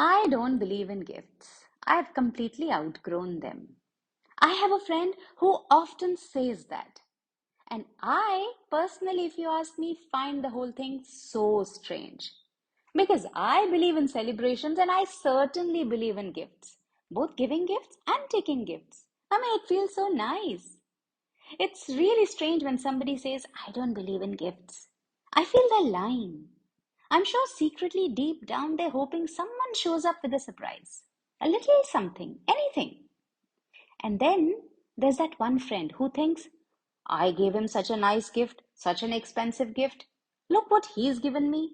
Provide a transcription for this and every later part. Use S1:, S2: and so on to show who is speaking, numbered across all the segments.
S1: I don't believe in gifts. I've completely outgrown them. I have a friend who often says that. And I, personally, if you ask me, find the whole thing so strange. Because I believe in celebrations and I certainly believe in gifts. Both giving gifts and taking gifts. I mean, it feels so nice. It's really strange when somebody says, I don't believe in gifts. I feel they're lying. I'm sure secretly deep down they're hoping someone shows up with a surprise. A little something, anything. And then there's that one friend who thinks, I gave him such a nice gift, such an expensive gift. Look what he's given me.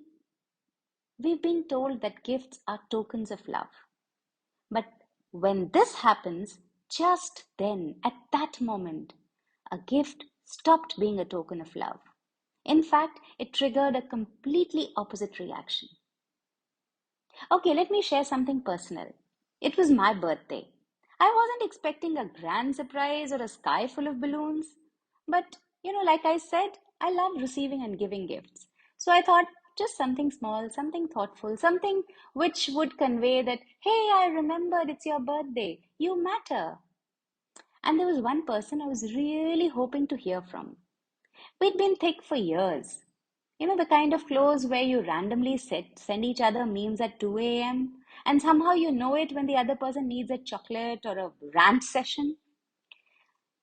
S1: We've been told that gifts are tokens of love. But when this happens, just then, at that moment, a gift stopped being a token of love. In fact, it triggered a completely opposite reaction. Okay, let me share something personal. It was my birthday. I wasn't expecting a grand surprise or a sky full of balloons. But, like I said, I love receiving and giving gifts. So I thought just something small, something thoughtful, something which would convey that, hey, I remembered it's your birthday. You matter. And there was one person I was really hoping to hear from. We'd been thick for years. The kind of close where you randomly send each other memes at 2 a.m. and somehow you know it when the other person needs a chocolate or a rant session.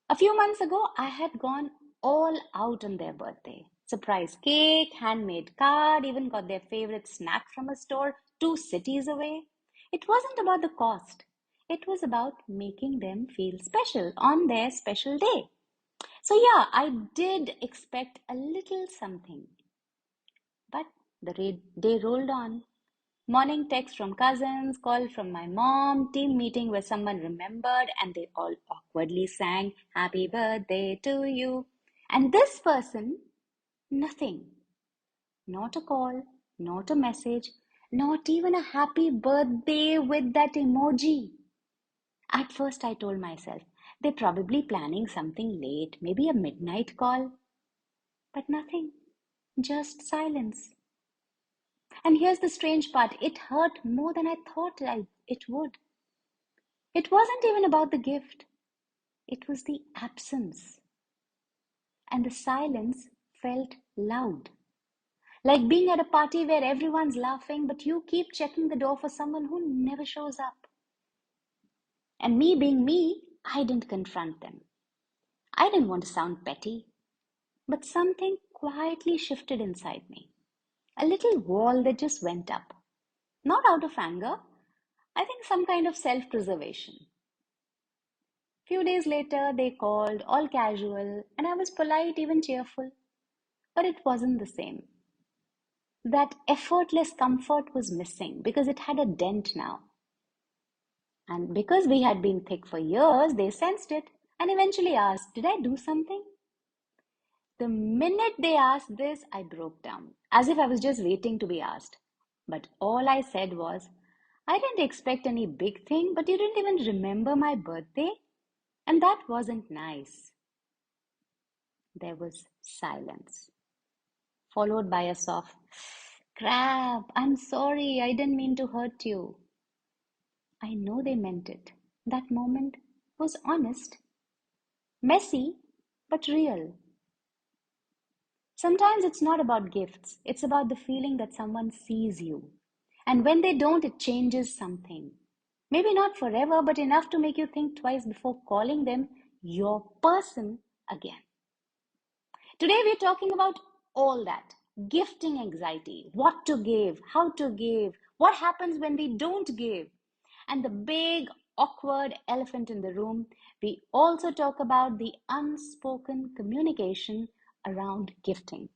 S1: A few months ago, I had gone all out on their birthday. Surprise cake, handmade card, even got their favorite snack from a store 2 cities away. It wasn't about the cost. It was about making them feel special on their special day. So, yeah, I did expect a little something. But the day rolled on. Morning text from cousins, call from my mom, team meeting where someone remembered and they all awkwardly sang, Happy birthday to you. And this person, nothing. Not a call, not a message, not even a happy birthday with that emoji. At first, I told myself, they're probably planning something late, maybe a midnight call. But nothing, just silence. And here's the strange part, it hurt more than I thought it would. It wasn't even about the gift, it was the absence. And the silence felt loud. Like being at a party where everyone's laughing, but you keep checking the door for someone who never shows up. And me being me, I didn't confront them. I didn't want to sound petty, but something quietly shifted inside me. A little wall that just went up. Not out of anger, I think some kind of self preservation. Few days later, they called, all casual, and I was polite, even cheerful. But it wasn't the same. That effortless comfort was missing because it had a dent now. And because we had been thick for years, they sensed it and eventually asked, did I do something? The minute they asked this, I broke down, as if I was just waiting to be asked. But all I said was, I didn't expect any big thing, but you didn't even remember my birthday? And that wasn't nice. There was silence, followed by a soft, crap, I'm sorry, I didn't mean to hurt you. I know they meant it. That moment was honest, messy, but real. Sometimes it's not about gifts, it's about the feeling that someone sees you. And when they don't, it changes something. Maybe not forever, but enough to make you think twice before calling them your person again. Today, we're talking about all that gifting anxiety, what to give, how to give, what happens when we don't give, and the big, awkward elephant in the room. We also talk about the unspoken communication around gifting.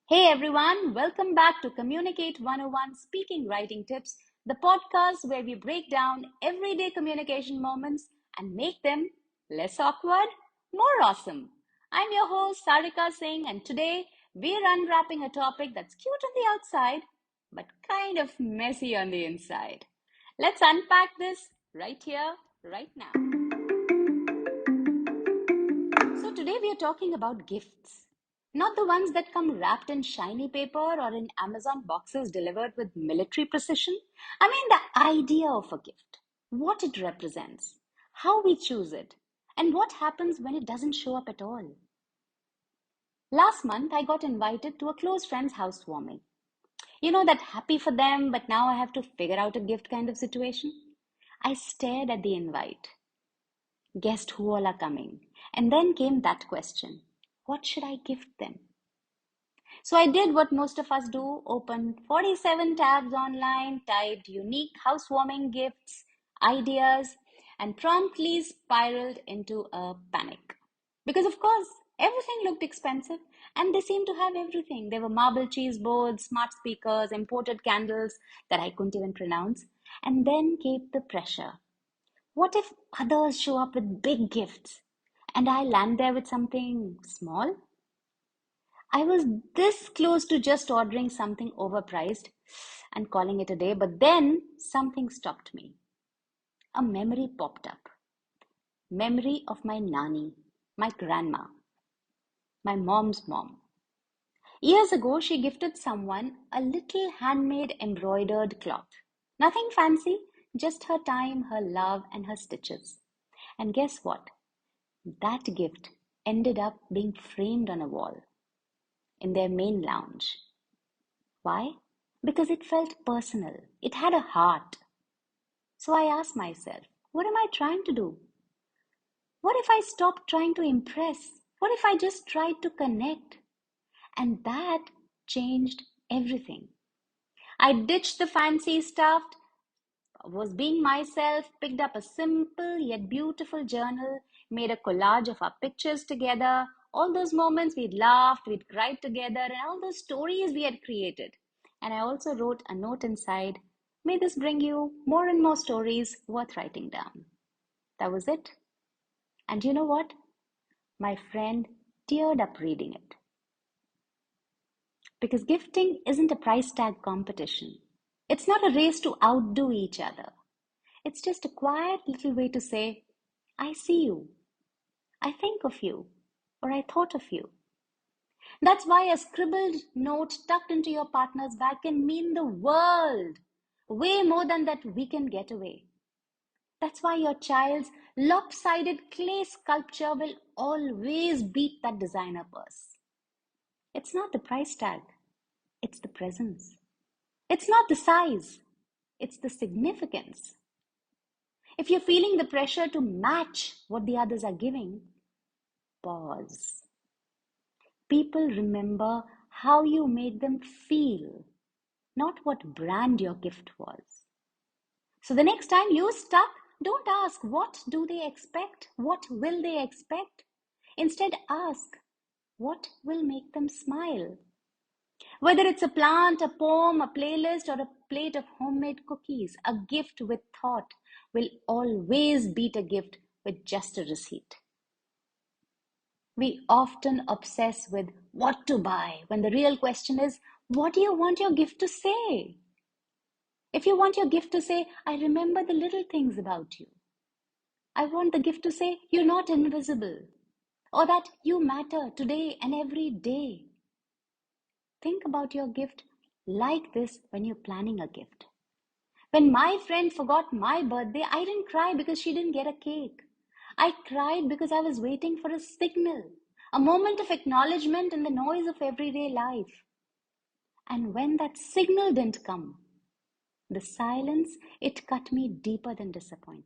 S1: Hey everyone, welcome back to Communicate 101 Speaking Writing Tips, the podcast where we break down everyday communication moments and make them less awkward, more awesome. I'm your host Sarika Singh, and today we're unwrapping a topic that's cute on the outside but kind of messy on the inside. Let's unpack this right here, right now. So, today we are talking about gifts. Not the ones that come wrapped in shiny paper or in Amazon boxes delivered with military precision. I mean, the idea of a gift, what it represents, how we choose it, and what happens when it doesn't show up at all. Last month, I got invited to a close friend's housewarming. You know, that happy for them, but now I have to figure out a gift kind of situation. I stared at the invite, guessed who all are coming, and then came that question: what should I gift them? So I did what most of us do, opened 47 tabs online, typed unique housewarming gifts, ideas, and promptly spiraled into a panic. Because, of course, everything looked expensive and they seemed to have everything. There were marble cheese boards, smart speakers, imported candles that I couldn't even pronounce. And then came the pressure. What if others show up with big gifts and I land there with something small? I was this close to just ordering something overpriced and calling it a day, but then something stopped me. A memory popped up. Memory of my nanny, my grandma, my mom's mom. Years ago, she gifted someone a little handmade embroidered cloth. Nothing fancy, just her time, her love, and her stitches. And guess what? That gift ended up being framed on a wall in their main lounge. Why? Because it felt personal. It had a heart. So I asked myself, what am I trying to do? What if I stopped trying to impress? What if I just tried to connect? And that changed everything. I ditched the fancy stuff, was being myself, picked up a simple yet beautiful journal, made a collage of our pictures together, all those moments we'd laughed, we'd cried together, and all those stories we had created. And I also wrote a note inside: may this bring you more and more stories worth writing down. That was it. And you know what? My friend teared up reading it. Because gifting isn't a price tag competition. It's not a race to outdo each other. It's just a quiet little way to say, I see you, I think of you, or I thought of you. That's why a scribbled note tucked into your partner's bag can mean the world, way more than that weekend getaway. That's why your child's lopsided clay sculpture will always beat that designer purse. It's not the price tag, it's the presence. It's not the size, it's the significance. If you're feeling the pressure to match what the others are giving, pause. People remember how you made them feel, not what brand your gift was. So the next time you're stuck, don't ask, what do they expect? What will they expect? Instead, ask, what will make them smile? Whether it's a plant, a poem, a playlist, or a plate of homemade cookies, a gift with thought will always beat a gift with just a receipt. We often obsess with what to buy when the real question is, what do you want your gift to say? If you want your gift to say, I remember the little things about you, I want the gift to say, you're not invisible, or that you matter today and every day. Think about your gift like this when you're planning a gift. When my friend forgot my birthday, I didn't cry because she didn't get a cake. I cried because I was waiting for a signal, a moment of acknowledgement in the noise of everyday life. And when that signal didn't come, the silence, it cut me deeper than disappointment.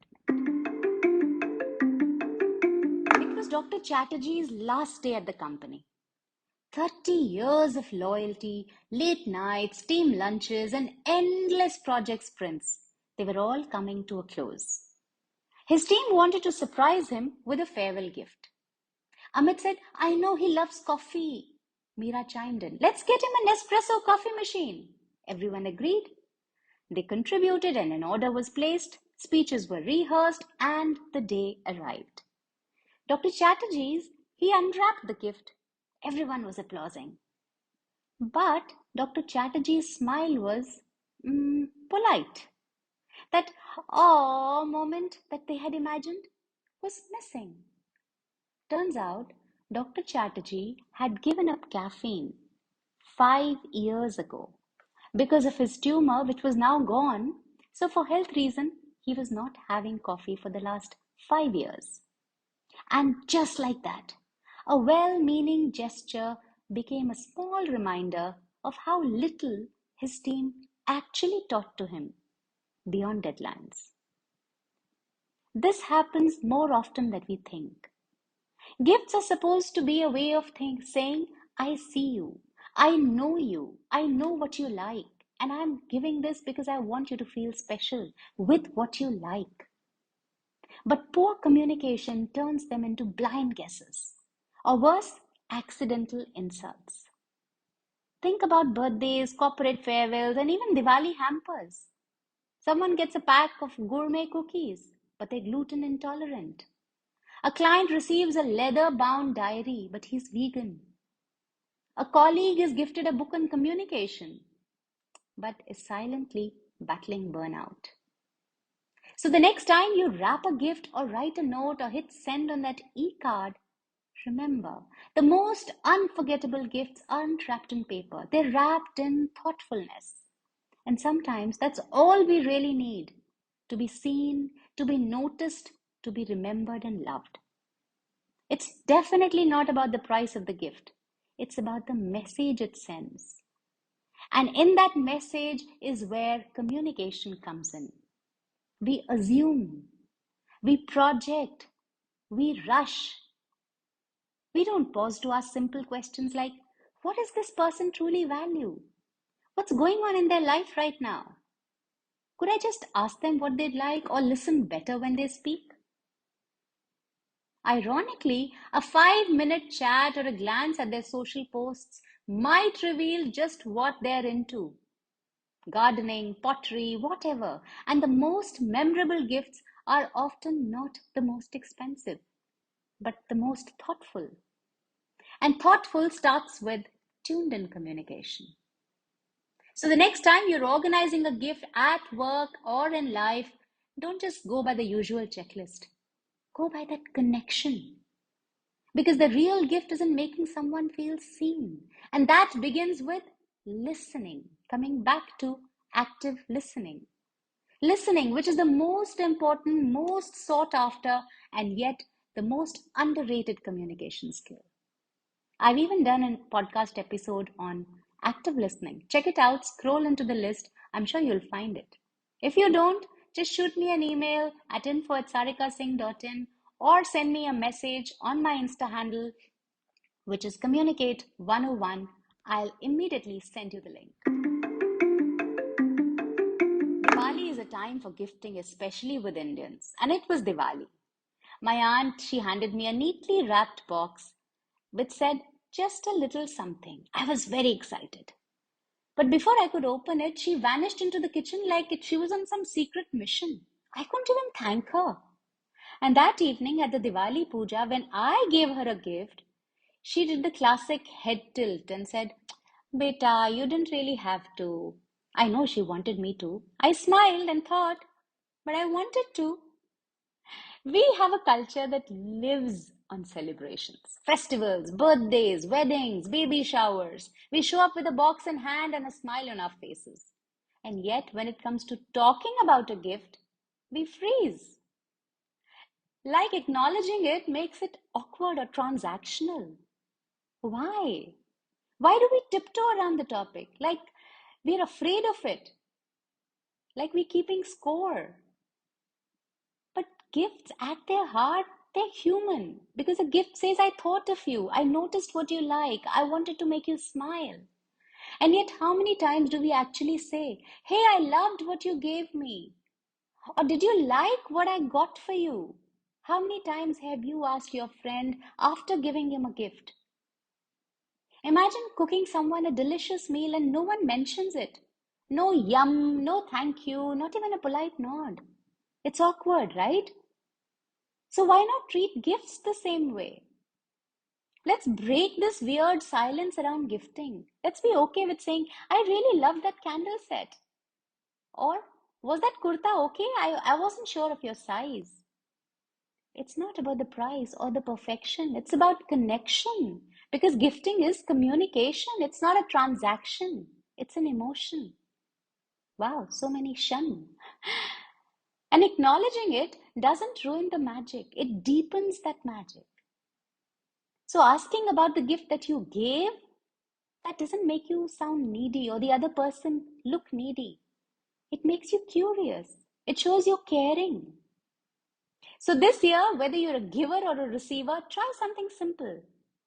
S1: It was Dr. Chatterjee's last day at the company. 30 years of loyalty, late nights, team lunches, and endless project sprints. They were all coming to a close. His team wanted to surprise him with a farewell gift. Amit said, I know he loves coffee. Meera chimed in, let's get him an espresso coffee machine. Everyone agreed. They contributed and an order was placed, speeches were rehearsed, and the day arrived. Dr. Chatterjee's, he unwrapped the gift. Everyone was applauding. But Dr. Chatterjee's smile was polite. That "oh" moment that they had imagined was missing. Turns out Dr. Chatterjee had given up caffeine 5 years ago because of his tumor, which was now gone. So, for health reason, he was not having coffee for the last 5 years. And just like that, a well meaning gesture became a small reminder of how little his team actually taught to him beyond deadlines. This happens more often than we think. Gifts are supposed to be a way of saying, I see you, I know you, I know what you like, and I'm giving this because I want you to feel special with what you like. But poor communication turns them into blind guesses, or worse, accidental insults. Think about birthdays, corporate farewells, and even Diwali hampers. Someone gets a pack of gourmet cookies, but they're gluten intolerant. A client receives a leather bound diary, but he's vegan. A colleague is gifted a book on communication, but is silently battling burnout. So the next time you wrap a gift or write a note or hit send on that e-card, remember, the most unforgettable gifts aren't wrapped in paper. They're wrapped in thoughtfulness. And sometimes that's all we really need, to be seen, to be noticed, to be remembered and loved. It's definitely not about the price of the gift. It's about the message it sends. And in that message is where communication comes in. We assume, we project, we rush. We don't pause to ask simple questions like, what does this person truly value? What's going on in their life right now? Could I just ask them what they'd like or listen better when they speak? Ironically, a 5-minute chat or a glance at their social posts might reveal just what they're into: gardening, pottery, whatever. And the most memorable gifts are often not the most expensive, but the most thoughtful. And thoughtful starts with tuned in communication. So the next time you're organizing a gift at work or in life, don't just go by the usual checklist. Go by that connection. Because the real gift isn't making someone feel seen. And that begins with listening, coming back to active listening. Listening, which is the most important, most sought after, and yet the most underrated communication skill. I've even done a podcast episode on active listening. Check it out, scroll into the list. I'm sure you'll find it. If you don't, just shoot me an email at info@sarikasingh.in or send me a message on my Insta handle, which is communicate101. I'll immediately send you the link. Diwali is a time for gifting, especially with Indians, and it was Diwali. My aunt, she handed me a neatly wrapped box which said just a little something. I was very excited. But before I could open it, she vanished into the kitchen like she was on some secret mission. I couldn't even thank her. And that evening at the Diwali puja, when I gave her a gift, she did the classic head tilt and said, Beta, you didn't really have to. I know she wanted me to. I smiled and thought, but I wanted to. We have a culture that lives on celebrations, festivals, birthdays, weddings, baby showers. We show up with a box in hand and a smile on our faces. And yet, when it comes to talking about a gift, we freeze. Like acknowledging it makes it awkward or transactional. Why? Why do we tiptoe around the topic? Like we're afraid of it, like we're keeping score. But gifts at their heart, they're human. Because a gift says, I thought of you, I noticed what you like, I wanted to make you smile. And yet, how many times do we actually say, hey, I loved what you gave me? Or did you like what I got for you? How many times have you asked your friend after giving him a gift? Imagine cooking someone a delicious meal and no one mentions it. No yum, no thank you, not even a polite nod. It's awkward, right? So why not treat gifts the same way? Let's break this weird silence around gifting. Let's be okay with saying, I really love that candle set. Or, was that kurta okay? I wasn't sure of your size. It's not about the price or the perfection. It's about connection. Because gifting is communication. It's not a transaction. It's an emotion. Wow, so many shun. And acknowledging it doesn't ruin the magic. It deepens that magic. So asking about the gift that you gave, that doesn't make you sound needy or the other person look needy. It makes you curious. It shows you're caring. So this year, whether you're a giver or a receiver, try something simple.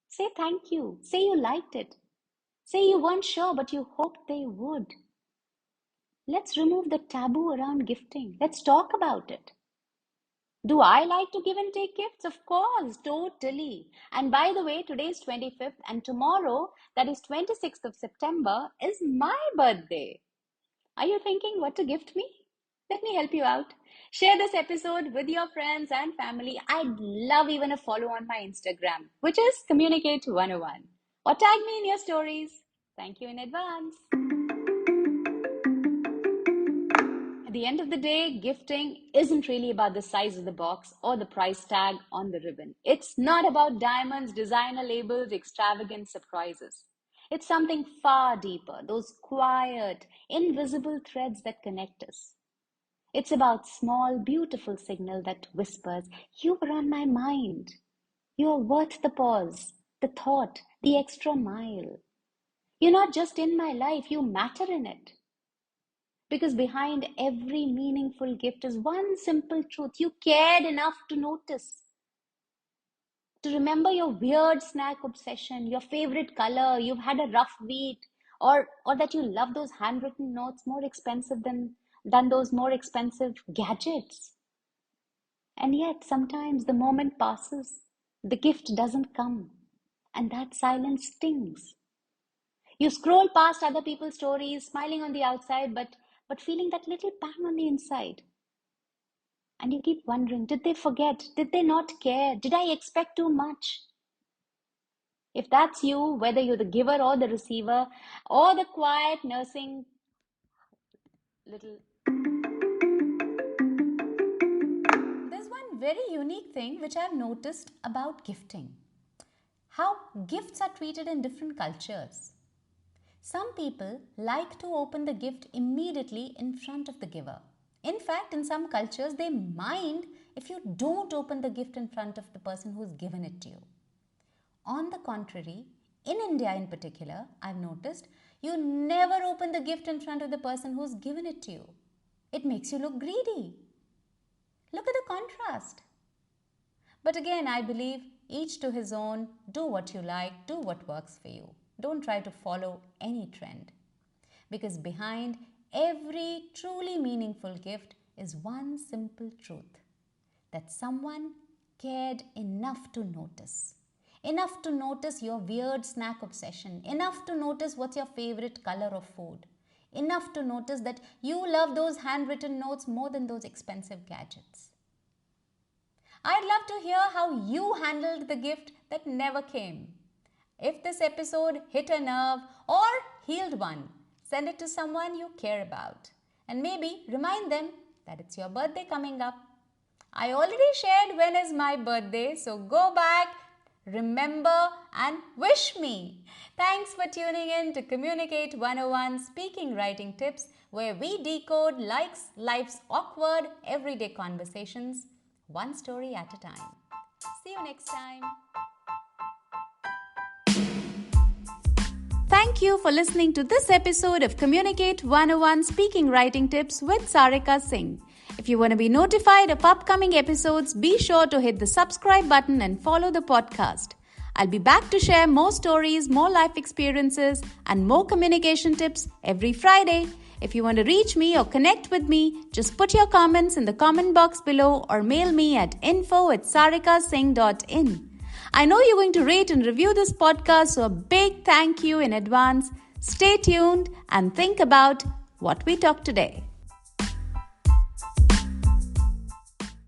S1: Say thank you. Say you liked it. Say you weren't sure, but you hoped they would. Let's remove the taboo around gifting. Let's talk about it. Do I like to give and take gifts? Of course, totally. And by the way, today is 25th and tomorrow, that is 26th of September, is my birthday. Are you thinking what to gift me? Let me help you out. Share this episode with your friends and family. I'd love even a follow on my Instagram, which is Communicate 101. Or tag me in your stories. Thank you in advance. At the end of the day, gifting isn't really about the size of the box or the price tag on the ribbon. It's not about diamonds, designer labels, extravagant surprises. It's something far deeper, those quiet, invisible threads that connect us. It's about small, beautiful signal that whispers, you were on my mind. You're worth the pause, the thought, the extra mile. You're not just in my life, you matter in it. Because behind every meaningful gift is one simple truth. You cared enough to notice, to remember your weird snack obsession, your favorite color, you've had a rough week, or that you love those handwritten notes more expensive than those more expensive gadgets. And yet, sometimes the moment passes, the gift doesn't come, and that silence stings. You scroll past other people's stories, smiling on the outside, but feeling that little pang on the inside. And you keep wondering, did they forget? Did they not care? Did I expect too much? If that's you, whether you're the giver or the receiver, or the quiet nursing little. There's one very unique thing which I've noticed about gifting. How gifts are treated in different cultures. Some people like to open the gift immediately in front of the giver. In fact, in some cultures, they mind if you don't open the gift in front of the person who's given it to you. On the contrary, in India in particular, I've noticed you never open the gift in front of the person who's given it to you. It makes you look greedy. Look at the contrast. But again, I believe each to his own. Do what you like, do what works for you. Don't try to follow any trend. Because behind every truly meaningful gift is one simple truth. That someone cared enough to notice. Enough to notice your weird snack obsession. Enough to notice what's your favorite color of food. Enough to notice that you love those handwritten notes more than those expensive gadgets. I'd love to hear how you handled the gift that never came. If this episode hit a nerve or healed one, send it to someone you care about. And maybe remind them that it's your birthday coming up. I already shared when is my birthday, so go back, remember and wish me. Thanks for tuning in to Communicate 101 Speaking Writing Tips, where we decode life's awkward everyday conversations, one story at a time. See you next time. Thank you for listening to this episode of Communicate 101 Speaking Writing Tips with Sarika Singh. If you want to be notified of upcoming episodes, be sure to hit the subscribe button and follow the podcast. I'll be back to share more stories, more life experiences, and more communication tips every Friday. If you want to reach me or connect with me, just put your comments in the comment box below or mail me at info@sarikasingh.in. I know you're going to rate and review this podcast, so a big thank you in advance. Stay tuned and think about what we talked today.